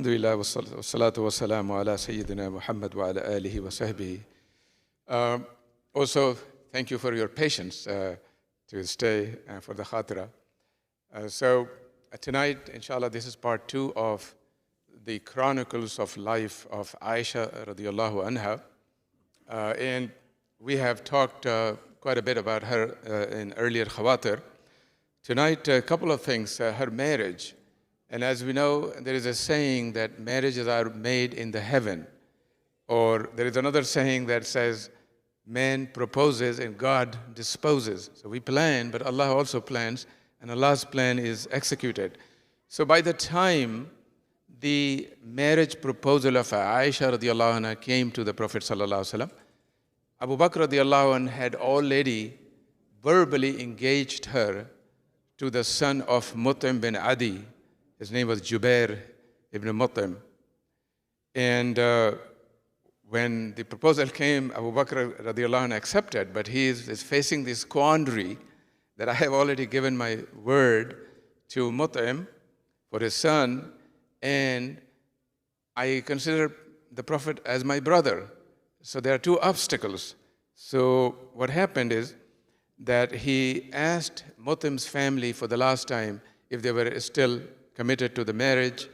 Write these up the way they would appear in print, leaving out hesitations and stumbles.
Alhamdulillah wa salatu wa salamu ala Sayyidina Muhammad wa ala alihi wa sahbihi. Also, thank you for your patience to stay for the khatira. Tonight, inshallah, this is part 2 of the chronicles of life of Aayeshah radiallahu anha. And we have talked quite a bit about her in earlier khawatir. Tonight, a couple of things, her marriage. And as we know, there is a saying that marriages are made in the heaven. Or there is another saying that says, man proposes and God disposes. So we plan, but Allah also plans, and Allah's plan is executed. So by the time the marriage proposal of Aayeshah radiallahu anha came to the Prophet sallallahu alaihi wasallam, Abu Bakr radiallahu anhu had already verbally engaged her to the son of Mut'im bin Adi. His name was Jubair ibn Mut'im. And when the proposal came, Abu Bakr radiallahu anh accepted, but he is facing this quandary that I have already given my word to Mut'im for his son, and I consider the Prophet as my brother. So there are two obstacles. So what happened is that he asked Mut'im's family for the last time if they were still committed to the marriage,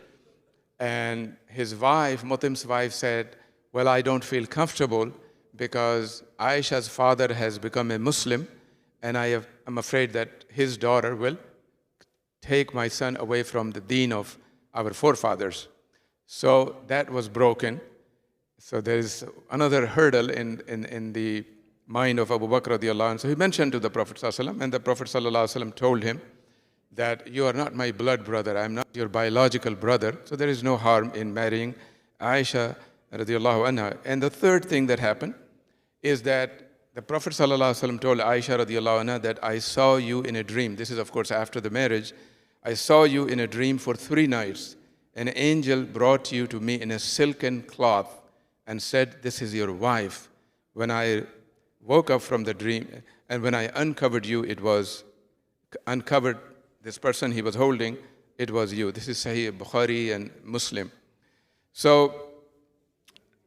and his wife, Mut'im's wife, said, well, I don't feel comfortable because Aayeshah's father has become a Muslim, and I'm afraid that his daughter will take my son away from the deen of our forefathers. So that was broken. So there is another hurdle in the mind of Abu Bakr radiallahu anh. So he mentioned to the Prophet sallallahu alaihi wasallam, and the Prophet sallallahu alaihi wasallam told him that you are not my blood brother, I'm not your biological brother, so there is no harm in marrying Aayeshah radiallahu anha. And the third thing that happened is that the Prophet sallallahu alaihi wasallam told Aayeshah radiallahu anha that I saw you in a dream. This is of course after the marriage. I saw you in a dream for 3 nights. An angel brought you to me in a silken cloth and said, this is your wife. When I woke up from the dream, and when I uncovered you, it was uncovered this person he was holding, it was you. This is Sahih Bukhari and Muslim. So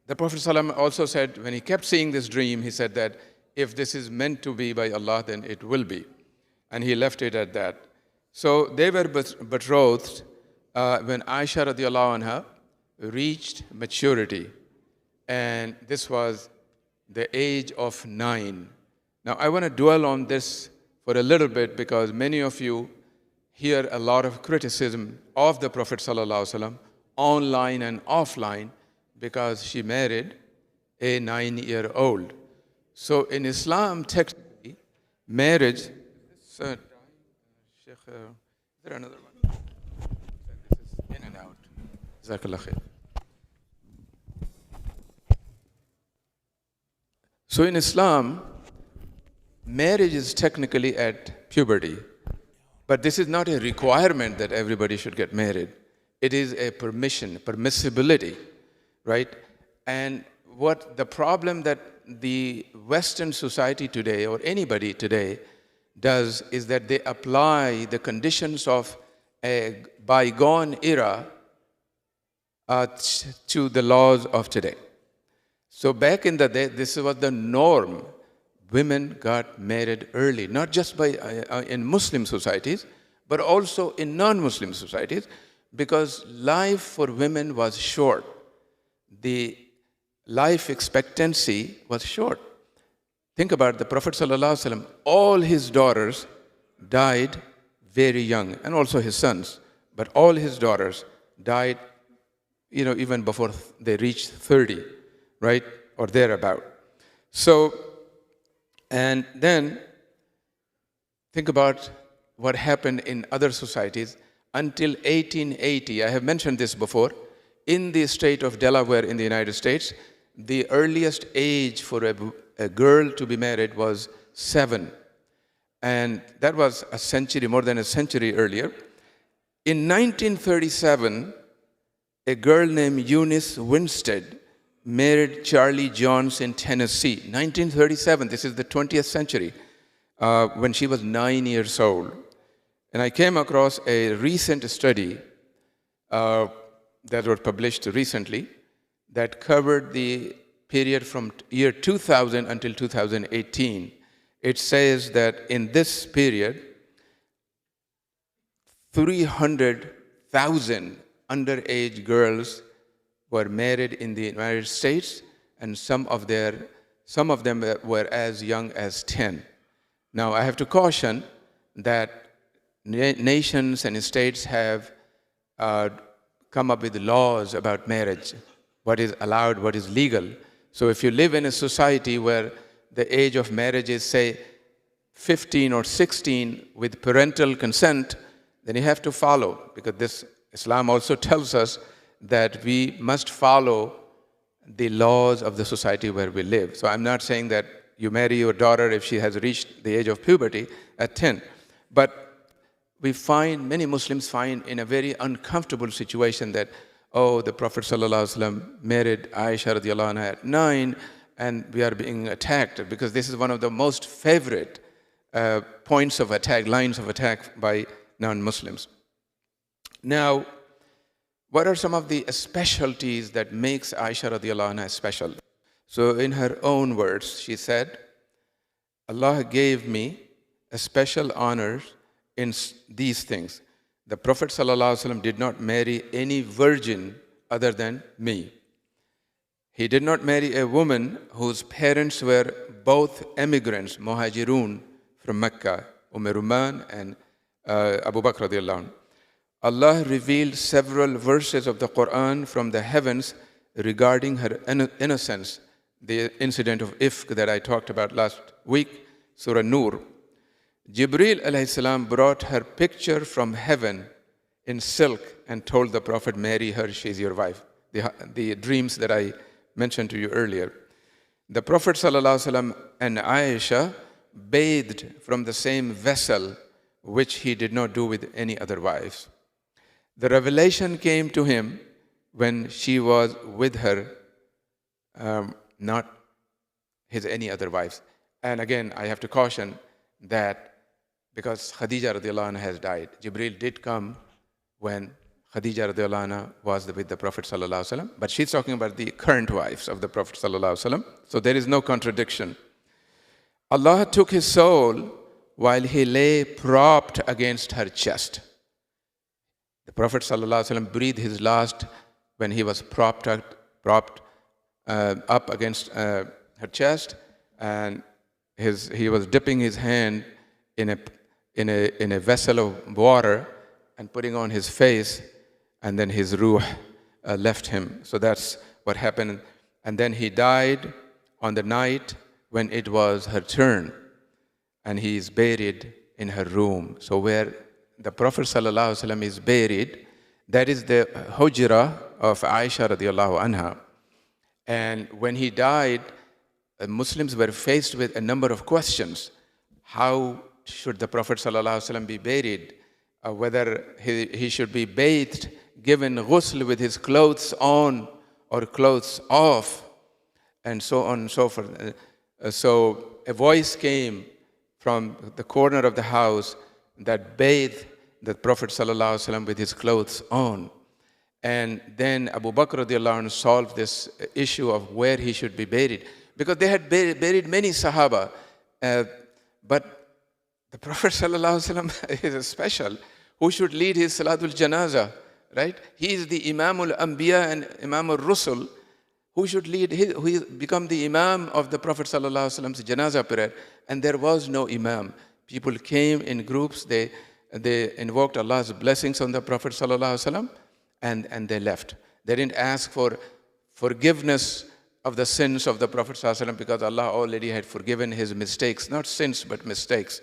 the Prophet ﷺ also said, when he kept seeing this dream, he said that if this is meant to be by Allah, then it will be. And he left it at that. So they were betrothed when Aayeshah radiallahu anha reached maturity. And this was the age of 9. Now I want to dwell on this for a little bit because many of you hear a lot of criticism of the Prophet ﷺ online and offline because she married a 9-year-old. So in Islam, technically, marriage, is there another one? This is in and out. Jazakallah khair. So in Islam, marriage is technically at puberty. But this is not a requirement that everybody should get married. It is a permissibility, right? And what the problem that the Western society today, or anybody today, does is that they apply the conditions of a bygone era to the laws of today. So back in the day, this was the norm. Women got married early, not just in Muslim societies, but also in non-Muslim societies, because life for women was short. The life expectancy was short. Think about the Prophet ﷺ, all his daughters died very young, and also his sons, but all his daughters died, even before they reached 30, right, or thereabout. So, and then think about what happened in other societies until 1880. I have mentioned this before. In the state of Delaware in the United States, the earliest age for a girl to be married was 7. And that was more than a century earlier. In 1937, a girl named Eunice Winstead married Charlie Johns in Tennessee. 1937, this is the 20th century, when she was 9 years old. And I came across a recent study that was published recently that covered the period from year 2000 until 2018. It says that in this period, 300,000 underage girls were married in the United States, and some of them were as young as 10. Now, I have to caution that nations and states have come up with laws about marriage, what is allowed, what is legal. So if you live in a society where the age of marriage is, say, 15 or 16 with parental consent, then you have to follow, because this Islam also tells us that we must follow the laws of the society where we live. So I'm not saying that you marry your daughter if she has reached the age of puberty at 10. But we find, many Muslims find in a very uncomfortable situation that, oh, the Prophet ﷺ married Aayeshah radiallahu anha at 9, and we are being attacked, because this is one of the most favorite points of attack, lines of attack by non-Muslims. Now, what are some of the specialties that makes Aayeshah radiallahu anha special? So in her own words, she said, Allah gave me a special honor in these things. The Prophet ﷺ did not marry any virgin other than me. He did not marry a woman whose parents were both immigrants, muhajirun from Mecca, Ruman and Abu Bakr radiallahu anhu. Allah revealed several verses of the Quran from the heavens regarding her innocence. The incident of Ifk that I talked about last week, Surah Nur. Jibreel alayhi salam brought her picture from heaven in silk and told the Prophet, marry her, she's your wife. The dreams that I mentioned to you earlier. The Prophet ﷺ and Aayeshah bathed from the same vessel, which he did not do with any other wives. The revelation came to him when she was with her, not his any other wives. And again, I have to caution that because Khadija radiallahu anha has died, Jibreel did come when Khadija radiallahu anha was with the Prophet sallallahu alaihi wasallam, but she's talking about the current wives of the Prophet sallallahu alaihi wasallam. So there is no contradiction. Allah took his soul while he lay propped against her chest. The Prophet ﷺ breathed his last when he was propped up against her chest, and he was dipping his hand in a vessel of water and putting on his face, and then his ruh left him. So that's what happened. And then he died on the night when it was her turn, and he is buried in her room. So where the Prophet ﷺ is buried, that is the hujra of Aayeshah radiallahu anha. And when he died, Muslims were faced with a number of questions. How should the Prophet ﷺ be buried? Whether he should be bathed, given ghusl with his clothes on or clothes off, and so on and so forth. So a voice came from the corner of the house that bathed the Prophet ﷺ with his clothes on. And then Abu Bakr radiallahu anhu solved this issue of where he should be buried, because they had buried many Sahaba, but the Prophet ﷺ is special. Who should lead his Salatul Janazah, right? He is the Imam al-Anbiya and Imam al-Rusul. Who should lead, who become the Imam of the Prophet ﷺ's Janazah prayer? And there was no Imam. People came in groups, they invoked Allah's blessings on the Prophet ﷺ, and they left. They didn't ask for forgiveness of the sins of the Prophet ﷺ, because Allah already had forgiven his mistakes, not sins but mistakes.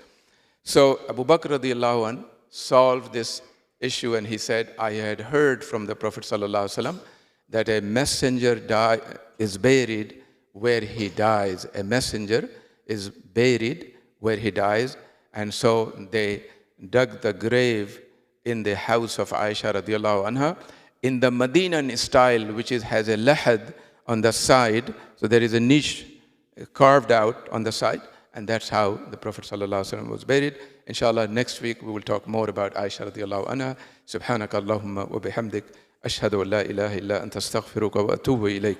So Abu Bakr radiallahu anh solved this issue, and he said, I had heard from the Prophet ﷺ that a messenger is buried where he dies. A messenger is buried where he dies. And so they dug the grave in the house of Aayeshah radiallahu anha in the Medinan style, which has a lahad on the side. So there is a niche carved out on the side, and that's how the Prophet ﷺ was buried. Inshallah, next week we will talk more about Aayeshah radiallahu anha. Subhanaka Allahumma wa bihamdik. أشهد أن لا إله إلا أنت أستغفرك وأتوب إليك.